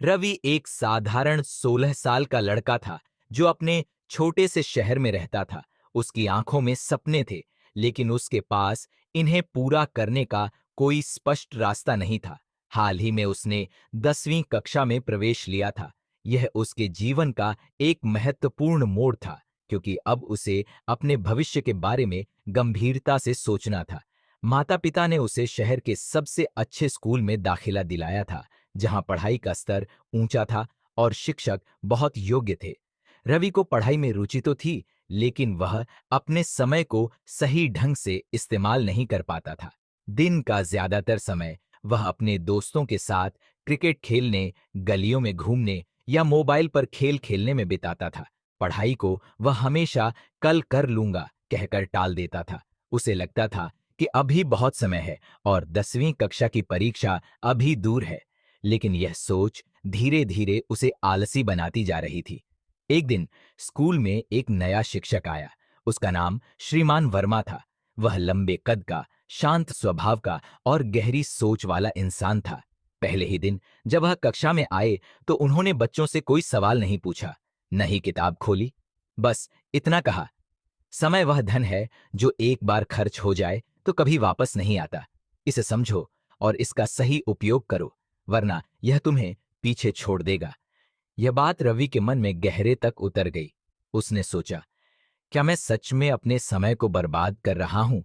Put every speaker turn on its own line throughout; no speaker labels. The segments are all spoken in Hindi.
रवि एक साधारण 16 साल का लड़का था जो अपने छोटे से शहर में रहता था। उसकी आंखों में सपने थे, लेकिन उसके पास इन्हें पूरा करने का कोई स्पष्ट रास्ता नहीं था। हाल ही में उसने 10वीं कक्षा में प्रवेश लिया था। यह उसके जीवन का एक महत्वपूर्ण मोड़ था, क्योंकि अब उसे अपने भविष्य के बारे में गंभीरता से सोचना था। माता-पिता ने उसे शहर के सबसे अच्छे स्कूल में दाखिला दिलाया था, जहां पढ़ाई का स्तर ऊंचा था और शिक्षक बहुत योग्य थे। रवि को पढ़ाई में रुचि तो थी, लेकिन वह अपने समय को सही ढंग से इस्तेमाल नहीं कर पाता था। दिन का ज्यादातर समय वह अपने दोस्तों के साथ क्रिकेट खेलने, गलियों में घूमने या मोबाइल पर खेल खेलने में बिताता था। पढ़ाई को वह हमेशा कल कर लूंगा कहकर टाल देता था। उसे लगता था कि अभी बहुत समय है और 10वीं कक्षा की परीक्षा अभी दूर है। लेकिन यह सोच धीरे-धीरे उसे आलसी बनाती जा रही थी। एक दिन स्कूल में एक नया शिक्षक आया। उसका नाम श्रीमान वर्मा था। वह लंबे कद का, शांत स्वभाव का और गहरी सोच वाला इंसान था। पहले ही दिन जब वह कक्षा में आए तो उन्होंने बच्चों से कोई सवाल नहीं पूछा, न ही किताब खोली। बस इतना कहा, समय वह धन है जो एक बार खर्च हो जाए तो कभी वापस नहीं आता। इसे समझो और इसका सही उपयोग करो, वरना यह तुम्हें पीछे छोड़ देगा। यह बात रवि के मन में गहरे तक उतर गई। उसने सोचा, क्या मैं सच में अपने समय को बर्बाद कर रहा हूं?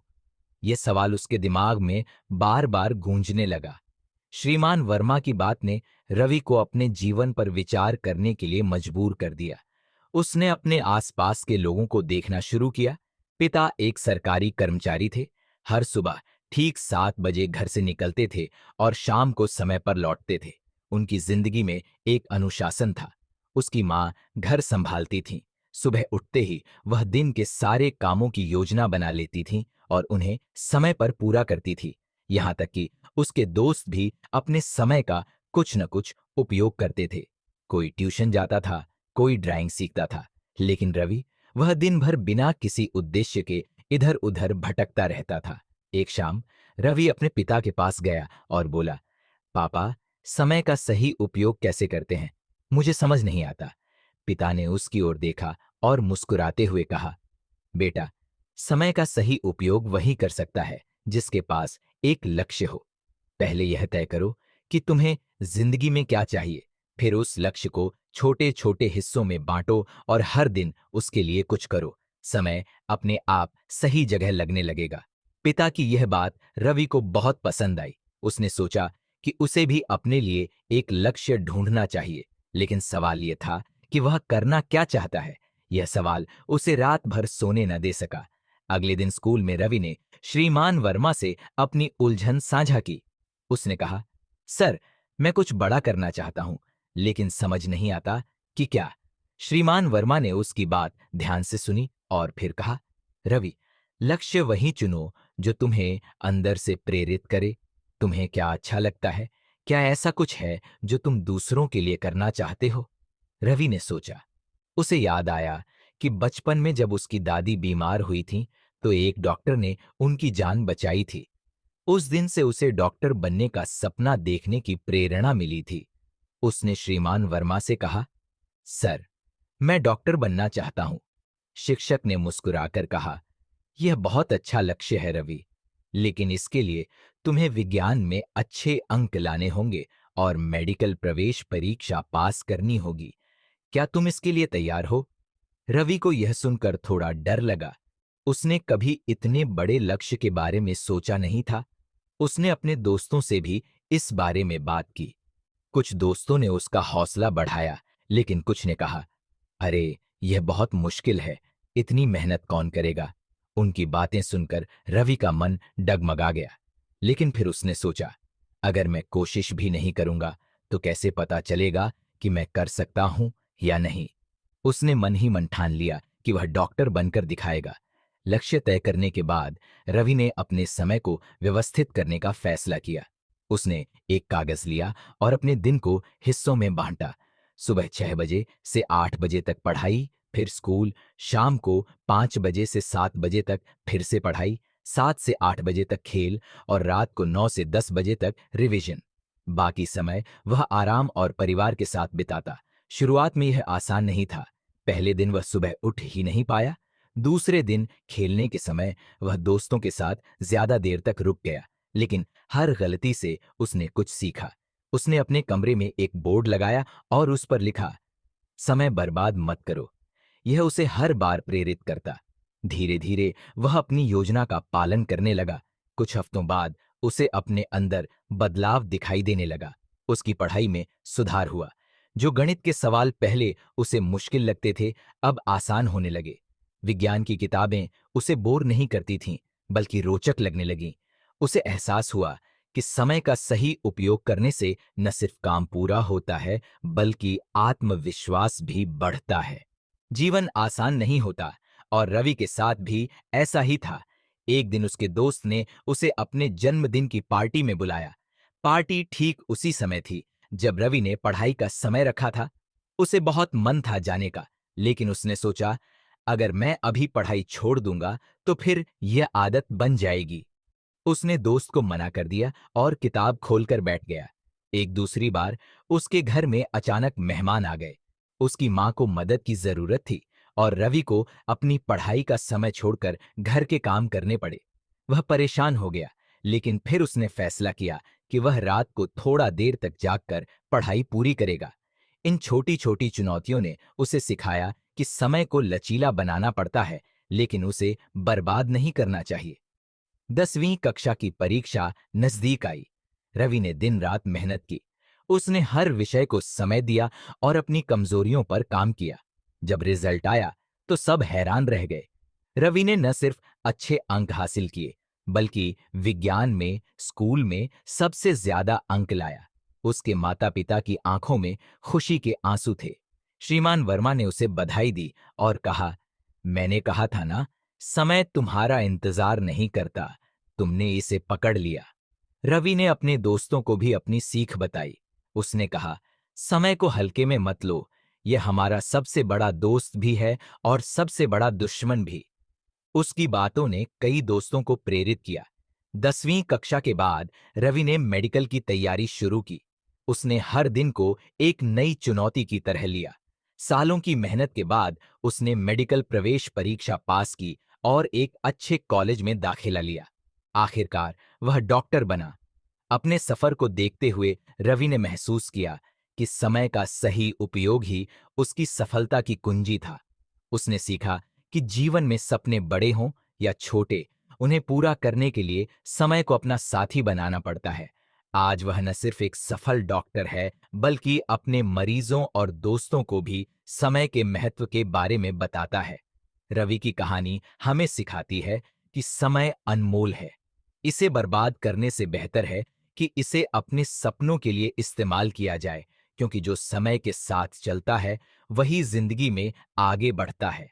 यह सवाल उसके दिमाग में बार बार गूंजने लगा। श्रीमान वर्मा की बात ने रवि को अपने जीवन पर विचार करने के लिए मजबूर कर दिया। उसने अपने आसपास के लोगों को देखना शुरू किया। पिता एक सरकारी कर्मचारी थे। हर सुबह ठीक 7 बजे घर से निकलते थे और शाम को समय पर लौटते थे। उनकी जिंदगी में एक अनुशासन था। उसकी माँ घर संभालती थीं। सुबह उठते ही वह दिन के सारे कामों की योजना बना लेती थीं और उन्हें समय पर पूरा करती थी। यहाँ तक कि उसके दोस्त भी अपने समय का कुछ न कुछ उपयोग करते थे। कोई ट्यूशन जाता था, कोई ड्राइंग सीखता था, लेकिन रवि, वह दिन भर बिना किसी उद्देश्य के इधर उधर भटकता रहता था। एक शाम रवि अपने पिता के पास गया और बोला, पापा, समय का सही उपयोग कैसे करते हैं? मुझे समझ नहीं आता। पिता ने उसकी ओर देखा और मुस्कुराते हुए कहा, बेटा, समय का सही उपयोग वही कर सकता है जिसके पास एक लक्ष्य हो। पहले यह तय करो कि तुम्हें जिंदगी में क्या चाहिए, फिर उस लक्ष्य को छोटे छोटे हिस्सों में बांटो और हर दिन उसके लिए कुछ करो। समय अपने आप सही जगह लगने लगेगा। पिता की यह बात रवि को बहुत पसंद आई। उसने सोचा कि उसे भी अपने लिए एक लक्ष्य ढूंढना चाहिए, लेकिन सवाल यह था कि वह करना क्या चाहता है। यह सवाल उसे रात भर सोने न दे सका। अगले दिन स्कूल में रवि ने श्रीमान वर्मा से अपनी उलझन साझा की। उसने कहा, सर, मैं कुछ बड़ा करना चाहता हूं, लेकिन समझ नहीं आता कि क्या। श्रीमान वर्मा ने उसकी बात ध्यान से सुनी और फिर कहा, रवि, लक्ष्य वही चुनो जो तुम्हें अंदर से प्रेरित करे। तुम्हें क्या अच्छा लगता है? क्या ऐसा कुछ है जो तुम दूसरों के लिए करना चाहते हो? रवि ने सोचा। उसे याद आया कि बचपन में जब उसकी दादी बीमार हुई थी तो एक डॉक्टर ने उनकी जान बचाई थी। उस दिन से उसे डॉक्टर बनने का सपना देखने की प्रेरणा मिली थी। उसने श्रीमान वर्मा से कहा, सर, मैं डॉक्टर बनना चाहता हूं। शिक्षक ने मुस्कुराकर कहा, यह बहुत अच्छा लक्ष्य है रवि, लेकिन इसके लिए तुम्हें विज्ञान में अच्छे अंक लाने होंगे और मेडिकल प्रवेश परीक्षा पास करनी होगी। क्या तुम इसके लिए तैयार हो? रवि को यह सुनकर थोड़ा डर लगा। उसने कभी इतने बड़े लक्ष्य के बारे में सोचा नहीं था। उसने अपने दोस्तों से भी इस बारे में बात की। कुछ दोस्तों ने उसका हौसला बढ़ाया, लेकिन कुछ ने कहा, अरे, यह बहुत मुश्किल है, इतनी मेहनत कौन करेगा? उनकी बातें सुनकर रवि का मन डगमगा गया। लेकिन फिर उसने सोचा, अगर मैं कोशिश भी नहीं करूंगा तो कैसे पता चलेगा कि मैं कर सकता हूं या नहीं। उसने मन ही मन ठान लिया कि वह डॉक्टर बनकर दिखाएगा। लक्ष्य तय करने के बाद रवि ने अपने समय को व्यवस्थित करने का फैसला किया। उसने एक कागज लिया और अपने दिन को हिस्सों में बांटा। सुबह 6 बजे से 8 बजे तक पढ़ाई, फिर स्कूल, शाम को 5 बजे से 7 बजे तक फिर से पढ़ाई, 7 से 8 बजे तक खेल और रात को 9 से 10 बजे तक रिवीजन। बाकी समय वह आराम और परिवार के साथ बिताता। शुरुआत में यह आसान नहीं था। पहले दिन वह सुबह उठ ही नहीं पाया। दूसरे दिन खेलने के समय वह दोस्तों के साथ ज्यादा देर तक रुक गया, लेकिन हर गलती से उसने कुछ सीखा। उसने अपने कमरे में एक बोर्ड लगाया और उस पर लिखा, समय बर्बाद मत करो। यह उसे हर बार प्रेरित करता। धीरे धीरे वह अपनी योजना का पालन करने लगा। कुछ हफ्तों बाद उसे अपने अंदर बदलाव दिखाई देने लगा। उसकी पढ़ाई में सुधार हुआ। जो गणित के सवाल पहले उसे मुश्किल लगते थे, अब आसान होने लगे। विज्ञान की किताबें उसे बोर नहीं करती थीं, बल्कि रोचक लगने लगीं। उसे एहसास हुआ कि समय का सही उपयोग करने से न सिर्फ काम पूरा होता है, बल्कि आत्मविश्वास भी बढ़ता है। जीवन आसान नहीं होता और रवि के साथ भी ऐसा ही था। एक दिन उसके दोस्त ने उसे अपने जन्मदिन की पार्टी में बुलाया। पार्टी ठीक उसी समय थी जब रवि ने पढ़ाई का समय रखा था। उसे बहुत मन था जाने का, लेकिन उसने सोचा, अगर मैं अभी पढ़ाई छोड़ दूंगा तो फिर यह आदत बन जाएगी। उसने दोस्त को मना कर दिया और किताब खोलकर बैठ गया। एक दूसरी बार उसके घर में अचानक मेहमान आ गए। उसकी मां को मदद की जरूरत थी और रवि को अपनी पढ़ाई का समय छोड़कर घर के काम करने पड़े। वह परेशान हो गया, लेकिन फिर उसने फैसला किया कि वह रात को थोड़ा देर तक जागकर पढ़ाई पूरी करेगा। इन छोटी छोटी चुनौतियों ने उसे सिखाया कि समय को लचीला बनाना पड़ता है, लेकिन उसे बर्बाद नहीं करना चाहिए। 10वीं कक्षा की परीक्षा नजदीक आई। रवि ने दिन रात मेहनत की। उसने हर विषय को समय दिया और अपनी कमजोरियों पर काम किया। जब रिजल्ट आया तो सब हैरान रह गए। रवि ने न सिर्फ अच्छे अंक हासिल किए, बल्कि विज्ञान में स्कूल में सबसे ज्यादा अंक लाया। उसके माता पिता की आंखों में खुशी के आंसू थे। श्रीमान वर्मा ने उसे बधाई दी और कहा, मैंने कहा था ना, समय तुम्हारा इंतजार नहीं करता, तुमने इसे पकड़ लिया। रवि ने अपने दोस्तों को भी अपनी सीख बताई। उसने कहा, समय को हल्के में मत लो, यह हमारा सबसे बड़ा दोस्त भी है और सबसे बड़ा दुश्मन भी। उसकी बातों ने कई दोस्तों को प्रेरित किया। 10वीं कक्षा के बाद रवि ने मेडिकल की तैयारी शुरू की। उसने हर दिन को एक नई चुनौती की तरह लिया। सालों की मेहनत के बाद उसने मेडिकल प्रवेश परीक्षा पास की और एक अच्छे कॉलेज में दाखिला लिया। आखिरकार वह डॉक्टर बना। अपने सफर को देखते हुए रवि ने महसूस किया कि समय का सही उपयोग ही उसकी सफलता की कुंजी था। उसने सीखा कि जीवन में सपने बड़े हों या छोटे, उन्हें पूरा करने के लिए समय को अपना साथी बनाना पड़ता है। आज वह न सिर्फ एक सफल डॉक्टर है, बल्कि अपने मरीजों और दोस्तों को भी समय के महत्व के बारे में बताता है। रवि की कहानी हमें सिखाती है कि समय अनमोल है। इसे बर्बाद करने से बेहतर है कि इसे अपने सपनों के लिए इस्तेमाल किया जाए, क्योंकि जो समय के साथ चलता है वही जिंदगी में आगे बढ़ता है।